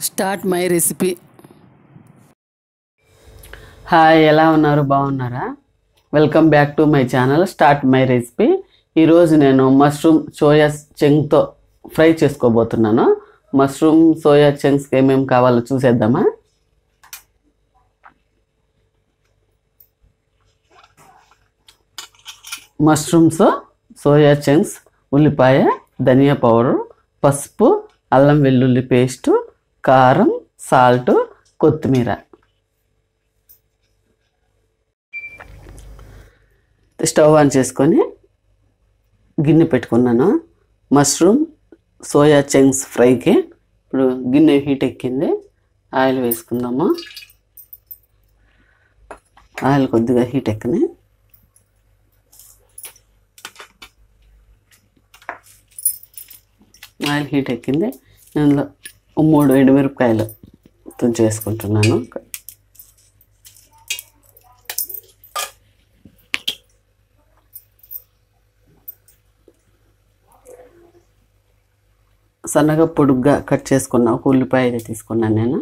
Start my recipe. Hi, ఎలా ఉన్నారు? బాగున్నారా? Welcome back to my channel start my recipe. ఈరోజు నేను మష్రూమ్ సోయా చంక్తో ఫ్రై చేసుకోబోతున్నాను. మష్రూమ్ సోయా చంక్స్కి ఏమేమి కావాలో చూసేద్దామా? మష్రూమ్స్, సోయా చంక్స్, ఉల్లిపాయ, ధనియా పౌడర్, పసుపు, అల్లం వెల్లుల్లి పేస్టు, కారం, సాల్ట్, కొత్తిమీర. స్టవ్ ఆన్ చేసుకొని గిన్నె పెట్టుకున్నాను. మష్రూమ్ సోయా చంక్స్ ఫ్రైకి ఇప్పుడు గిన్నె హీట్ ఎక్కింది. ఆయిల్ వేసుకుందాము. ఆయిల్ కొద్దిగా హీట్ ఎక్కని ఆయిల్ హీట్ ఎక్కింది. అందులో 3 ఎండుమిరపకాయలు తుంచి వేసుకుంటున్నాను. సన్నగా పొడుగ్గా కట్ చేసుకున్న ఒక ఉల్లిపాయ అయితే తీసుకున్నాను నేను.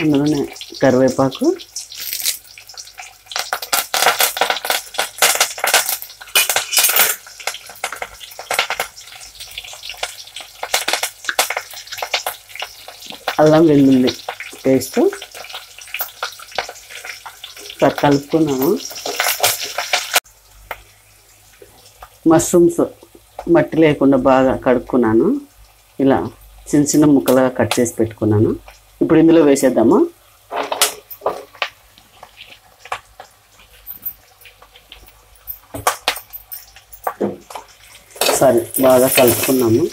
అందులోనే కరివేపాకు, అల్లం వెల్లుల్లి పేస్ట్ కలుపుకున్నాము. మష్రూమ్స్ మట్టి లేకుండా బాగా కడుక్కున్నాను. ఇలా చిన్న చిన్న ముక్కలుగా కట్ చేసి పెట్టుకున్నాను. ఇప్పుడు ఇందులో వేసేద్దాము. సరే, బాగా కలుపుకున్నాము.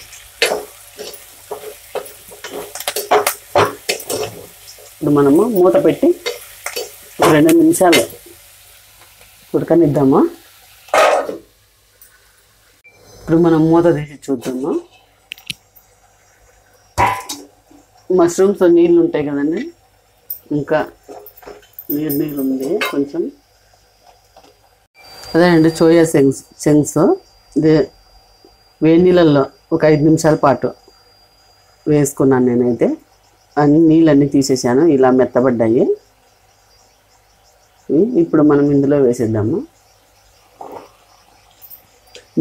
ఇప్పుడు మనము మూత పెట్టి 2 నిమిషాలు ఉడకనిద్దాము. ఇప్పుడు మనం మూత తీసి చూద్దాము. మష్రూమ్స్ నీళ్ళు ఉంటాయి కదండి, ఇంకా నీళ్ళు ఉంది కొంచెం. అదేనండి సోయా చంక్స్. ఇది వేడి నీళ్ళల్లో ఒక 5 నిమిషాల పాటు వేసుకున్నాను నేనైతే. అన్ని నీళ్ళన్నీ తీసేసాను, ఇలా మెత్తబడ్డాయి. ఇప్పుడు మనం ఇందులో వేసేద్దాము.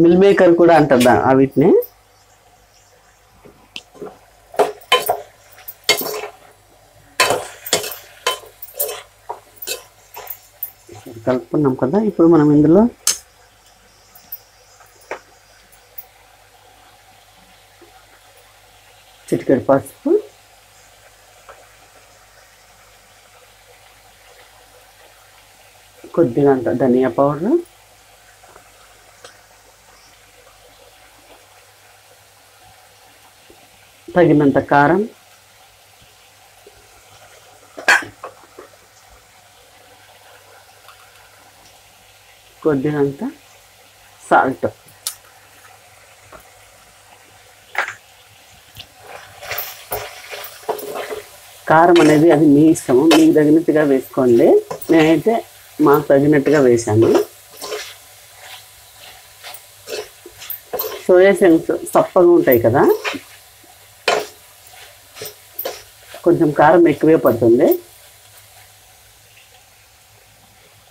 మిల్ మేకర్ కూడా అంటారు వీటిని. కలుపుకున్నాం కదా. ఇప్పుడు మనం ఇందులో చిటికెడు పసుపు, కొద్దిగా ధనియా పౌడర్, తగినంత కారం, కొద్దిగంత సాల్ట్. కారం అనేది అది మీ ఇష్టము, మీకు తగినట్టుగా వేసుకోండి. నేనైతే మాకు తగినట్టుగా వేసాను. సోయా చంక్స్ సప్పగా ఉంటాయి కదా, కొంచెం కారం ఎక్కువే పడుతుంది.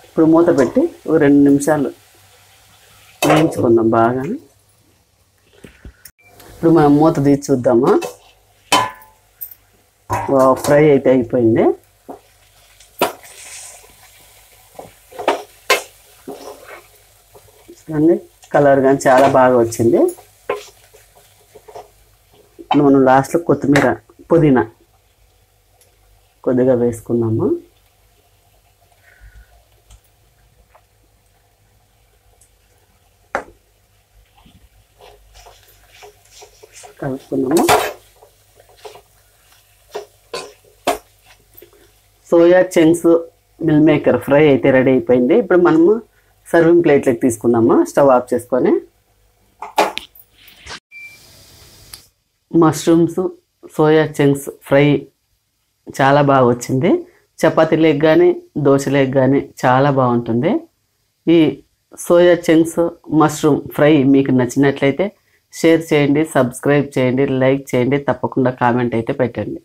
ఇప్పుడు మూత పెట్టి 2 నిమిషాలు వేయించుకుందాం బాగా. ఇప్పుడు మనం మూత తీసి చూద్దామా. ఫ్రై అయితే అయిపోయింది. చూడండి, కలర్ కానీ చాలా బాగా వచ్చింది. మనం లాస్ట్లో కొత్తిమీర, పుదీనా కొద్దిగా వేసుకున్నాము. కలుపుకున్నాము. Soya chunks meal maker fry అయితే రెడీ అయిపోయింది. ఇప్పుడు మనము సర్వింగ్ ప్లేట్లోకి తీసుకుందాము. స్టవ్ ఆఫ్ చేసుకొని మష్రూమ్స్ సోయా చంక్స్ ఫ్రై చాలా బాగా వచ్చింది. చపాతీలకు కానీ దోశలకు కానీ చాలా బాగుంటుంది. ఈ సోయా చంక్స్ మష్రూమ్ ఫ్రై మీకు నచ్చినట్లయితే షేర్ చేయండి, సబ్స్క్రైబ్ చేయండి, లైక్ చేయండి, తప్పకుండా కామెంట్ అయితే పెట్టండి.